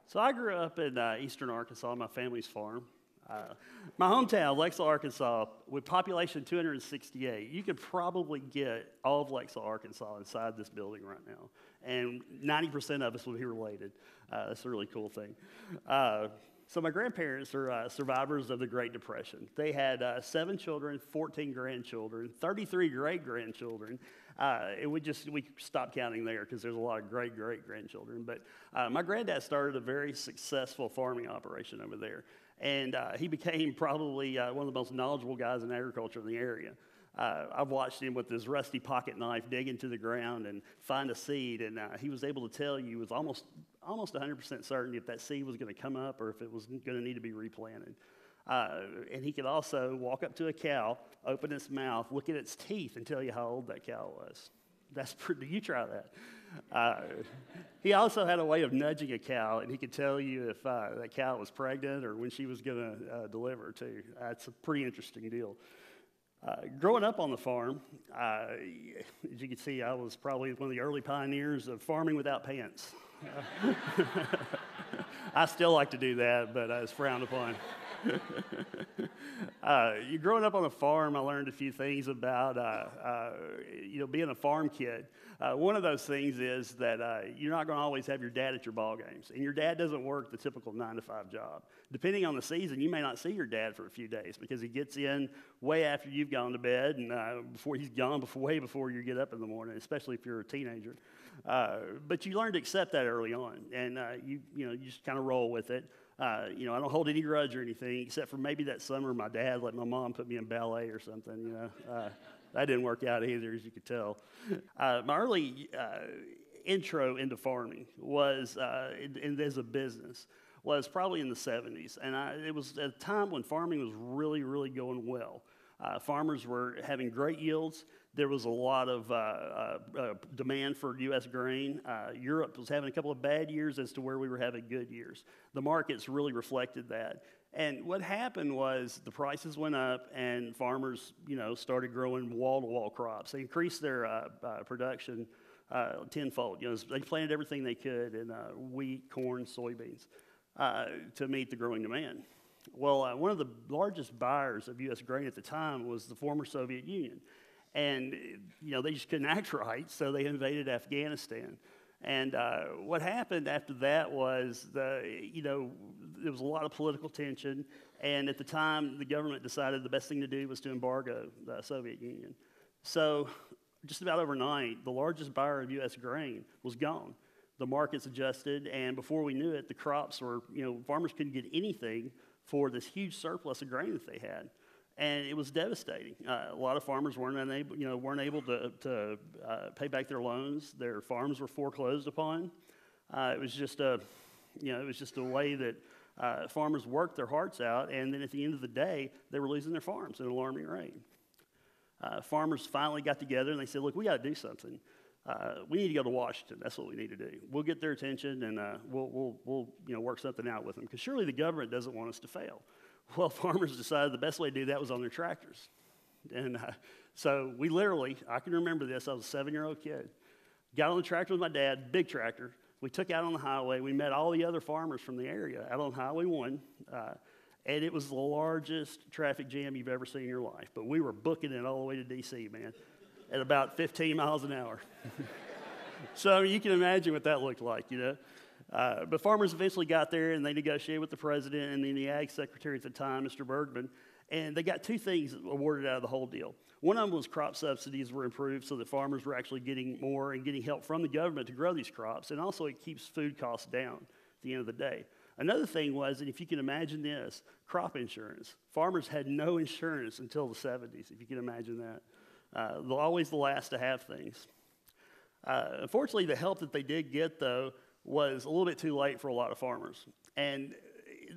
So I grew up in eastern Arkansas, my family's farm. My hometown, Lexington, Arkansas, with population 268, you could probably get all of Lexington, Arkansas inside this building right now. And 90% of us will be related. That's a really cool thing. So my grandparents are survivors of the Great Depression. They had 7 children, 14 grandchildren, 33 great-grandchildren. We stopped counting there because there's a lot of great-great-grandchildren. But my granddad started a very successful farming operation over there. And he became probably one of the most knowledgeable guys in agriculture in the area. I've watched him with his rusty pocket knife dig into the ground and find a seed, and he was able to tell you with almost 100% certainty if that seed was going to come up or if it was going to need to be replanted. And he could also walk up to a cow, open its mouth, look at its teeth, and tell you how old that cow was. That's pretty. You try that. He also had a way of nudging a cow, and he could tell you if that cow was pregnant or when she was going to deliver, too. It's a pretty interesting deal. Growing up on the farm, as you can see, I was probably one of the early pioneers of farming without pants. I still like to do that, but it's frowned upon. Growing up on a farm, I learned a few things about being a farm kid. One of those things is that you're not going to always have your dad at your ball games, and your dad doesn't work the typical 9-to-5 job. Depending on the season, you may not see your dad for a few days because he gets in way after you've gone to bed, and before he's gone, way before you get up in the morning, especially if you're a teenager. But you learn to accept that early on, and you just kind of roll with it. I don't hold any grudge or anything, except for maybe that summer my dad let my mom put me in ballet or something. That didn't work out either, as you could tell. My early intro into farming was, as a business, was probably in the 70s. And it was at a time when farming was really, really going well. Farmers were having great yields. There was a lot of demand for U.S. grain. Europe was having a couple of bad years as to where we were having good years. The markets really reflected that. And what happened was the prices went up, and farmers, started growing wall-to-wall crops. They increased their production tenfold. They planted everything they could in wheat, corn, soybeans to meet the growing demand. Well, one of the largest buyers of U.S. grain at the time was the former Soviet Union. And, they just couldn't act right, so they invaded Afghanistan. And what happened after that was, there was a lot of political tension. And at the time, the government decided the best thing to do was to embargo the Soviet Union. So just about overnight, the largest buyer of U.S. grain was gone. The markets adjusted, and before we knew it, the crops were, farmers couldn't get anything for this huge surplus of grain that they had. And it was devastating. A lot of farmers weren't able to pay back their loans. Their farms were foreclosed upon. It was just a way that farmers worked their hearts out, and then at the end of the day, they were losing their farms at an alarming rate. Farmers finally got together and they said, "Look, we got to do something. We need to go to Washington. That's what we need to do. We'll get their attention, and we'll work something out with them, because surely the government doesn't want us to fail." Well, farmers decided the best way to do that was on their tractors. And so we literally, I can remember this, I was a 7-year-old kid, got on the tractor with my dad, big tractor. We took out on the highway. We met all the other farmers from the area out on Highway 1. And it was the largest traffic jam you've ever seen in your life. But we were booking it all the way to D.C., man, at about 15 miles an hour. So you can imagine what that looked like, But farmers eventually got there, and they negotiated with the president and then the ag secretary at the time, Mr. Bergman, and they got 2 things awarded out of the whole deal. One of them was crop subsidies were improved so that farmers were actually getting more and getting help from the government to grow these crops, and also it keeps food costs down at the end of the day. Another thing was, and if you can imagine this, crop insurance. Farmers had no insurance until the 70s, if you can imagine that. They're always the last to have things. Unfortunately, the help that they did get, though, was a little bit too late for a lot of farmers. And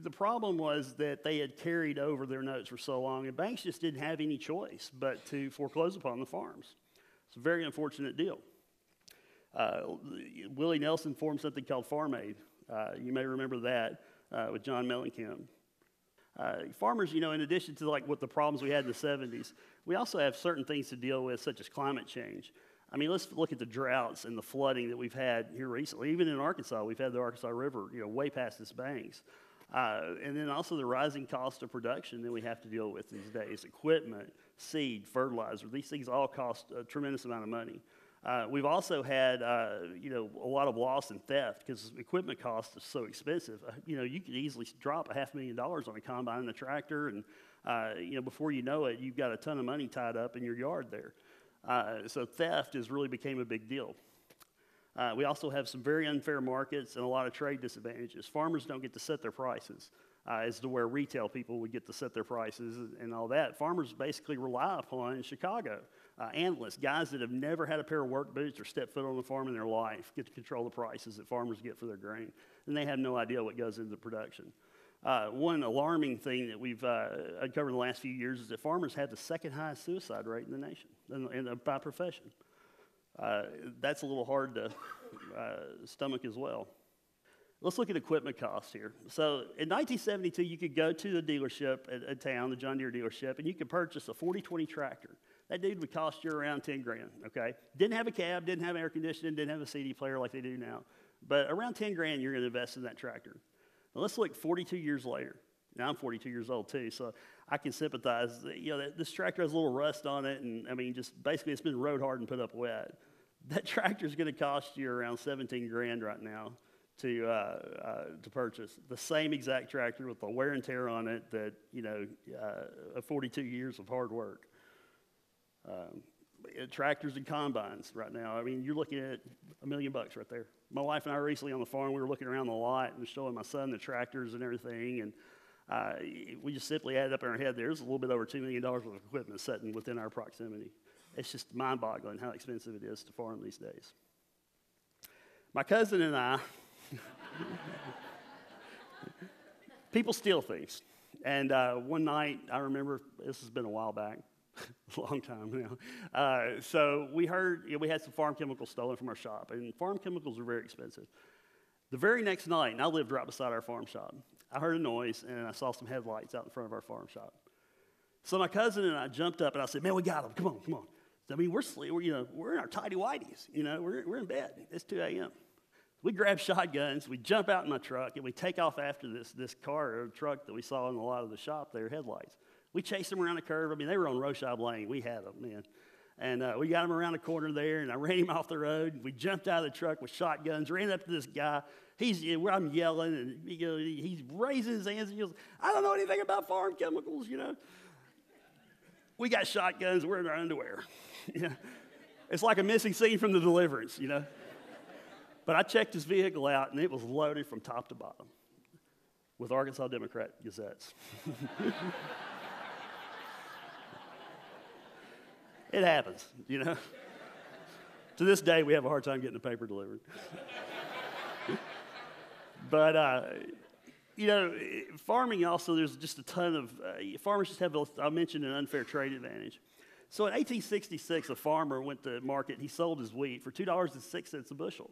the problem was that they had carried over their notes for so long, and banks just didn't have any choice but to foreclose upon the farms. It's a very unfortunate deal. Willie Nelson formed something called Farm Aid. You may remember that with John Mellencamp. Farmers, in addition to what the problems we had in the 70s, we also have certain things to deal with, such as climate change. I mean, let's look at the droughts and the flooding that we've had here recently. Even in Arkansas, we've had the Arkansas River, way past its banks. And then also the rising cost of production that we have to deal with these days. Equipment, seed, fertilizer, these things all cost a tremendous amount of money. We've also had, a lot of loss and theft because equipment cost is so expensive. You could easily drop $500,000 on a combine and a tractor, and, before you know it, you've got a ton of money tied up in your yard there. So theft has really became a big deal. We also have some very unfair markets and a lot of trade disadvantages. Farmers don't get to set their prices as to where retail people would get to set their prices and all that. Farmers basically rely upon, in Chicago, analysts, guys that have never had a pair of work boots or stepped foot on a farm in their life, get to control the prices that farmers get for their grain. And they have no idea what goes into production. One alarming thing that we've uncovered in the last few years is that farmers have the second highest suicide rate in the nation, by profession. That's a little hard to stomach as well. Let's look at equipment costs here. So in 1972, you could go to the dealership at town, the John Deere dealership, and you could purchase a 40/20 tractor. That dude would cost you around 10 grand, okay? Didn't have a cab, didn't have air conditioning, didn't have a CD player like they do now. But around 10 grand, you're going to invest in that tractor. Now let's look 42 years later. Now I'm 42 years old too, so I can sympathize. This tractor has a little rust on it, and I mean, just basically it's been rode hard and put up wet. That tractor is going to cost you around 17 grand right now to purchase. The same exact tractor with the wear and tear on it that 42 years of hard work. Tractors and combines right now. I mean, you're looking at $1 million right there. My wife and I were recently on the farm. We were looking around the lot and showing my son the tractors and everything, and we just simply added up in our head. There's a little bit over $2 million worth of equipment sitting within our proximity. It's just mind-boggling how expensive it is to farm these days. My cousin and I, people steal things. And one night, I remember, this has been a while back, a long time now. So we heard, we had some farm chemicals stolen from our shop, and farm chemicals are very expensive. The very next night, and I lived right beside our farm shop, I heard a noise, and I saw some headlights out in front of our farm shop. So my cousin and I jumped up, and I said, "Man, we got them. Come on, come on." I mean, we're in our tidy whities. We're in bed. It's 2 a.m. We grab shotguns, we jump out in my truck, and we take off after this car or truck that we saw in a lot of the shop there, headlights. We chased them around the curve. I mean, they were on Rohrscheib Lane. We had them, man. And we got him around the corner there, and I ran him off the road. We jumped out of the truck with shotguns, ran up to this guy. I'm yelling, and he's raising his hands, and he goes, "I don't know anything about farm chemicals, We got shotguns. We're in our underwear. It's like a missing scene from The Deliverance, But I checked his vehicle out, and it was loaded from top to bottom with Arkansas Democrat Gazettes. It happens, To this day, we have a hard time getting the paper delivered. But, farming also, there's just a ton of, farmers just have, I mentioned, an unfair trade advantage. So in 1866, a farmer went to market, he sold his wheat for $2.06 a bushel.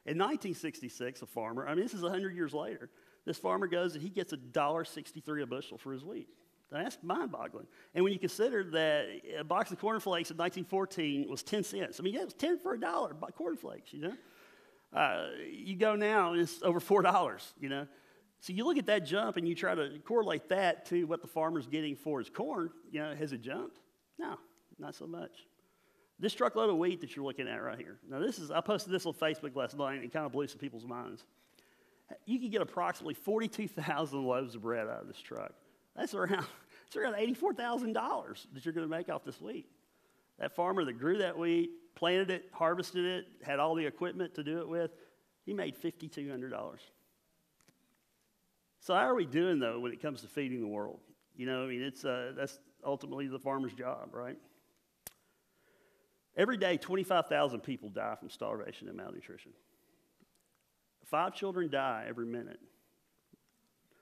In 1966, a farmer, this is 100 years later, this farmer goes and he gets $1.63 a bushel for his wheat. Now, that's mind-boggling. And when you consider that a box of cornflakes in 1914 was 10 cents. It was 10 for $1, cornflakes, You go now and it's over $4, So you look at that jump and you try to correlate that to what the farmer's getting for his corn, has it jumped? No, not so much. This truckload of wheat that you're looking at right here. Now I posted this on Facebook last night and it kind of blew some people's minds. You can get approximately 42,000 loaves of bread out of this truck. It's around $84,000 that you're going to make off this wheat. That farmer that grew that wheat, planted it, harvested it, had all the equipment to do it with, he made $5,200. So how are we doing, though, when it comes to feeding the world? That's ultimately the farmer's job, right? Every day, 25,000 people die from starvation and malnutrition. 5 children die every minute.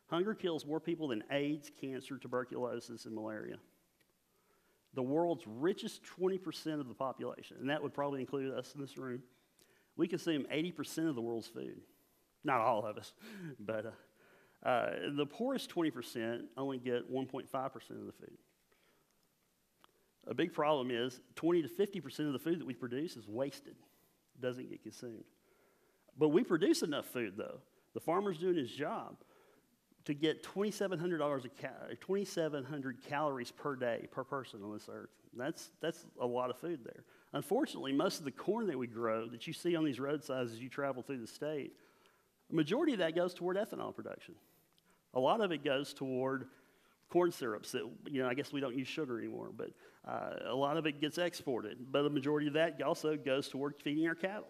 Hunger kills more people than AIDS, cancer, tuberculosis, and malaria. The world's richest 20% of the population, and that would probably include us in this room, we consume 80% of the world's food. Not all of us, but the poorest 20% only get 1.5% of the food. A big problem is 20 to 50% of the food that we produce is wasted, doesn't get consumed. But we produce enough food, though. The farmer's doing his job to get 2,700 calories per day per person on this earth. That's a lot of food there. Unfortunately, most of the corn that we grow that you see on these roadsides as you travel through the state, the majority of that goes toward ethanol production. A lot of it goes toward corn syrups that, I guess we don't use sugar anymore, but a lot of it gets exported. But the majority of that also goes toward feeding our cattle.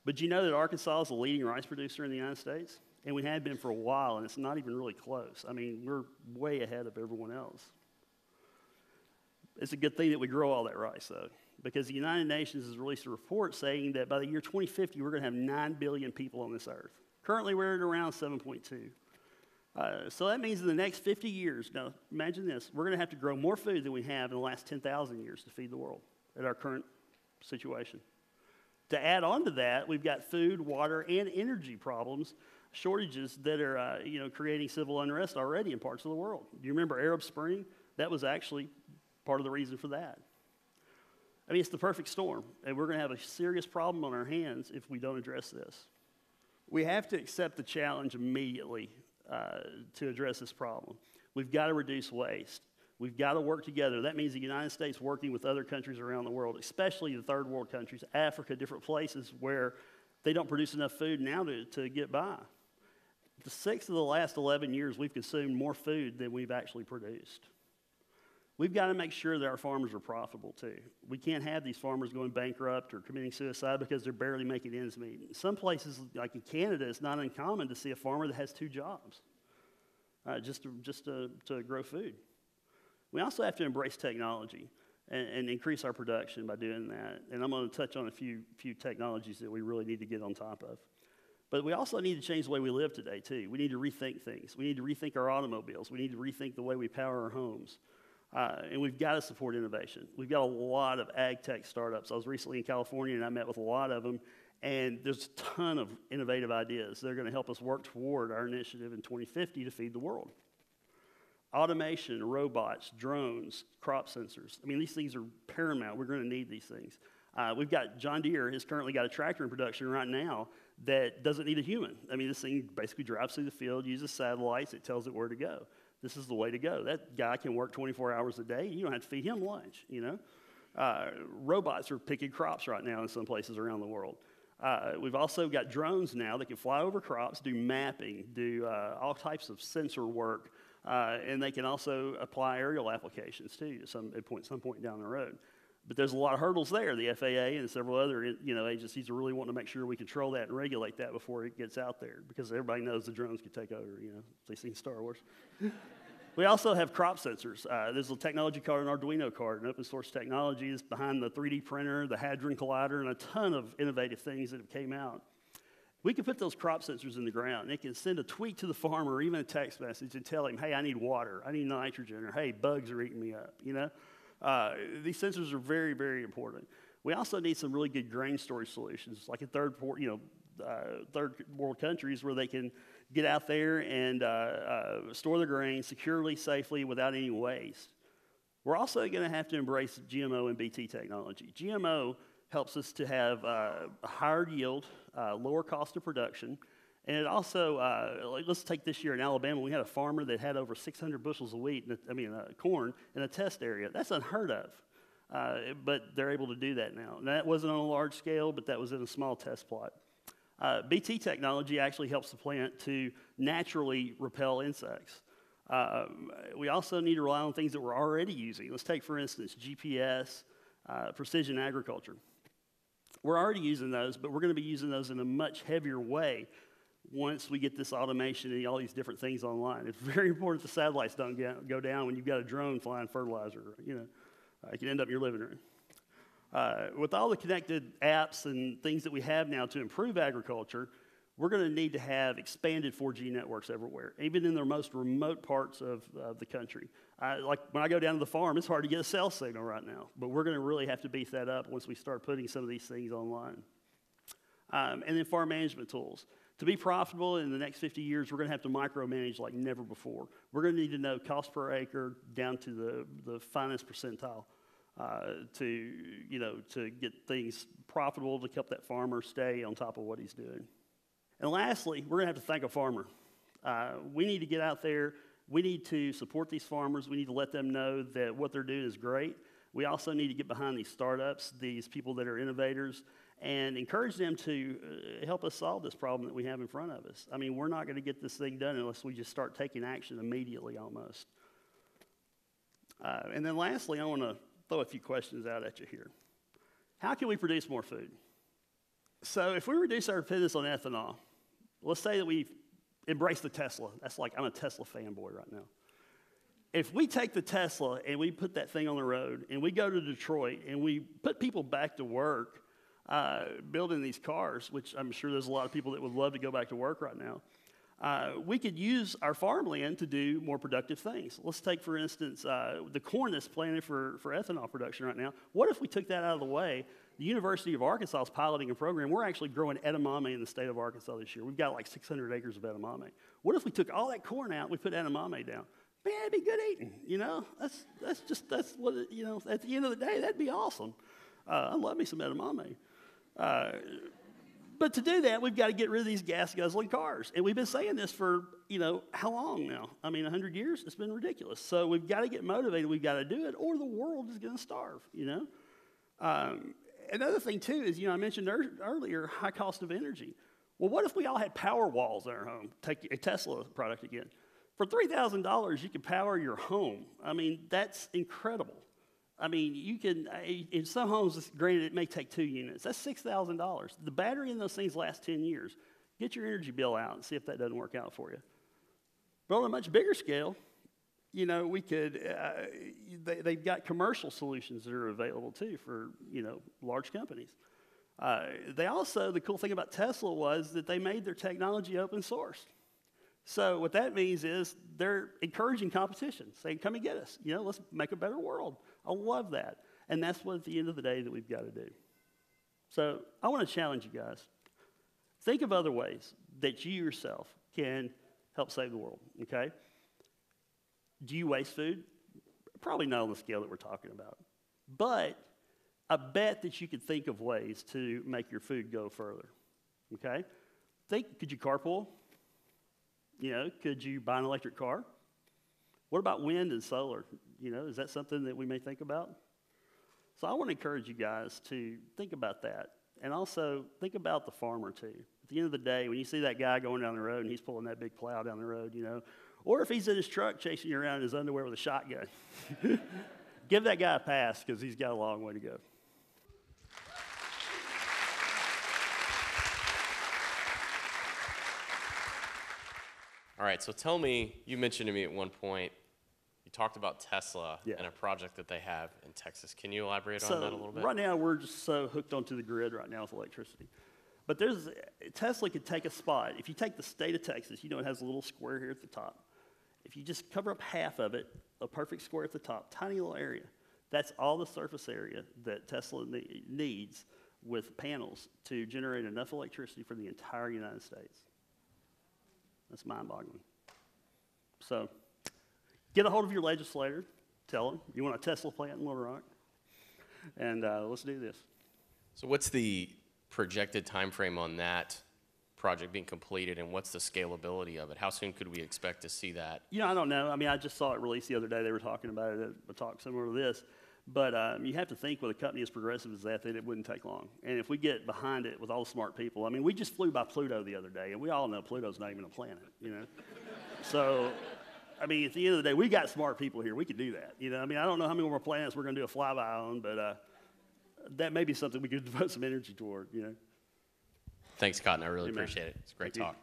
But you know that Arkansas is the leading rice producer in the United States? And we have been for a while, and it's not even really close. I mean, we're way ahead of everyone else. It's a good thing that we grow all that rice, though, because the United Nations has released a report saying that by the year 2050, we're going to have 9 billion people on this earth. Currently, we're at around 7.2. So that means in the next 50 years, now imagine this, we're going to have to grow more food than we have in the last 10,000 years to feed the world at our current situation. To add on to that, we've got food, water, and energy problems, shortages that are creating civil unrest already in parts of the world. Do you remember Arab Spring? That was actually part of the reason for that. I mean, it's the perfect storm, and we're going to have a serious problem on our hands if we don't address this. We have to accept the challenge immediately to address this problem. We've got to reduce waste. We've got to work together. That means the United States working with other countries around the world, especially the third world countries, Africa, different places where they don't produce enough food now to get by. The 6 of the last 11 years, we've consumed more food than we've actually produced. We've got to make sure that our farmers are profitable, too. We can't have these farmers going bankrupt or committing suicide because they're barely making ends meet. In some places, like in Canada, it's not uncommon to see a farmer that has 2 jobs just to grow food. We also have to embrace technology and increase our production by doing that. And I'm going to touch on a few technologies that we really need to get on top of. But we also need to change the way we live today, too. We need to rethink things. We need to rethink our automobiles. We need to rethink the way we power our homes. And we've got to support innovation. We've got a lot of ag tech startups. I was recently in California, and I met with a lot of them. And there's a ton of innovative ideas that are going to help us work toward our initiative in 2050 to feed the world. Automation, robots, drones, crop sensors. I mean, these things are paramount. We're going to need these things. We've got John Deere has currently got a tractor in production right now that doesn't need a human. I mean, this thing basically drives through the field, uses satellites, it tells it where to go. This is the way to go. That guy can work 24 hours a day. You don't have to feed him lunch, Robots are picking crops right now in some places around the world. We've also got drones now that can fly over crops, do mapping, do all types of sensor work, and they can also apply aerial applications too at some point down the road. But there's a lot of hurdles there. The FAA and several other agencies are really wanting to make sure we control that and regulate that before it gets out there, because everybody knows the drones could take over. If they've seen Star Wars. We also have crop sensors. There's a technology called an Arduino card, an open source technology is behind the 3D printer, the Hadron Collider, and a ton of innovative things that have came out. We can put those crop sensors in the ground, and it can send a tweet to the farmer or even a text message and tell him, hey, I need water, I need nitrogen, or hey, bugs are eating me up, These sensors are very, very important. We also need some really good grain storage solutions, like in third world countries where they can get out there and store their grain securely, safely, without any waste. We're also going to have to embrace GMO and BT technology. GMO helps us to have a higher yield, lower cost of production, and it also, let's take this year in Alabama, we had a farmer that had over 600 bushels of corn in a test area. That's unheard of, but they're able to do that now. And that wasn't on a large scale, but that was in a small test plot. BT technology actually helps the plant to naturally repel insects. We also need to rely on things that we're already using. Let's take, for instance, GPS, precision agriculture. We're already using those, but we're going to be using those in a much heavier way once we get this automation and all these different things online. It's very important the satellites don't go down when you've got a drone flying fertilizer. It can end up in your living room. With all the connected apps and things that we have now to improve agriculture, we're going to need to have expanded 4G networks everywhere, even in the most remote parts of the country. Like when I go down to the farm, it's hard to get a cell signal right now, but we're going to really have to beef that up once we start putting some of these things online. And then farm management tools. To be profitable in the next 50 years, we're going to have to micromanage like never before. We're going to need to know cost per acre down to the finest percentile. to get things profitable, to help that farmer stay on top of what he's doing. And lastly, we're going to have to thank a farmer. We need to get out there. We need to support these farmers. We need to let them know that what they're doing is great. We also need to get behind these startups, these people that are innovators, and encourage them to help us solve this problem that we have in front of us. I mean, we're not going to get this thing done unless we just start taking action immediately almost. And then lastly, I want to throw a few questions out at you here. How can we produce more food? So if we reduce our dependence on ethanol, let's say that we embrace the Tesla. That's like, I'm a Tesla fanboy right now. If we take the Tesla and we put that thing on the road and we go to Detroit and we put people back to work building these cars, which I'm sure there's a lot of people that would love to go back to work right now, we could use our farmland to do more productive things. Let's take, for instance, the corn that's planted for ethanol production right now. What if we took that out of the way? The University of Arkansas is piloting a program. We're actually growing edamame in the state of Arkansas this year. We've got like 600 acres of edamame. What if we took all that corn out and we put edamame down? Man, it'd be good eating, you know? That's what, at the end of the day, that'd be awesome. I love me some edamame. But to do that, we've got to get rid of these gas-guzzling cars. And we've been saying this for, how long now? I mean, 100 years? It's been ridiculous. So we've got to get motivated. We've got to do it, or the world is going to starve, Another thing, too, is, I mentioned earlier, high cost of energy. Well, what if we all had power walls in our home? Take a Tesla product again. For $3,000, you can power your home. I mean, that's incredible. I mean, you can, in some homes, granted, it may take 2 units. That's $6,000. The battery in those things lasts 10 years. Get your energy bill out and see if that doesn't work out for you. But on a much bigger scale, we could, they've got commercial solutions that are available, too, for, large companies. The cool thing about Tesla was that they made their technology open source. So what that means is they're encouraging competition, saying, come and get us. Let's make a better world. I love that. And that's what, at the end of the day, that we've got to do. So I want to challenge you guys. Think of other ways that you yourself can help save the world, okay? Do you waste food? Probably not on the scale that we're talking about. But I bet that you could think of ways to make your food go further, okay? Could you carpool? Could you buy an electric car? What about wind and solar? Is that something that we may think about? So I want to encourage you guys to think about that. And also think about the farmer too. At the end of the day, when you see that guy going down the road and he's pulling that big plow down the road, or if he's in his truck chasing you around in his underwear with a shotgun, give that guy a pass because he's got a long way to go. All right, so tell me, you mentioned to me at one point, you talked about Tesla and a project that they have in Texas. Can you elaborate on that a little bit? Right now, we're just so hooked onto the grid right now with electricity. But Tesla could take a spot. If you take the state of Texas, it has a little square here at the top. If you just cover up half of it, a perfect square at the top, tiny little area, that's all the surface area that Tesla needs with panels to generate enough electricity for the entire United States. That's mind-boggling. So get a hold of your legislator. Tell them you want a Tesla plant in Little Rock. And let's do this. So what's the projected time frame on that project being completed, and what's the scalability of it? How soon could we expect to see that? I don't know. I mean, I just saw it released the other day. They were talking about it at a talk similar to this. But you have to think with a company as progressive as that it wouldn't take long. And if we get behind it with all the smart people, I mean, we just flew by Pluto the other day, and we all know Pluto's not even a planet, So, I mean, at the end of the day, we got smart people here. We could do that, I mean, I don't know how many more planets we're going to do a flyby on, but that may be something we could devote some energy toward, Thanks, Cotton. I really appreciate it. It's a great talk.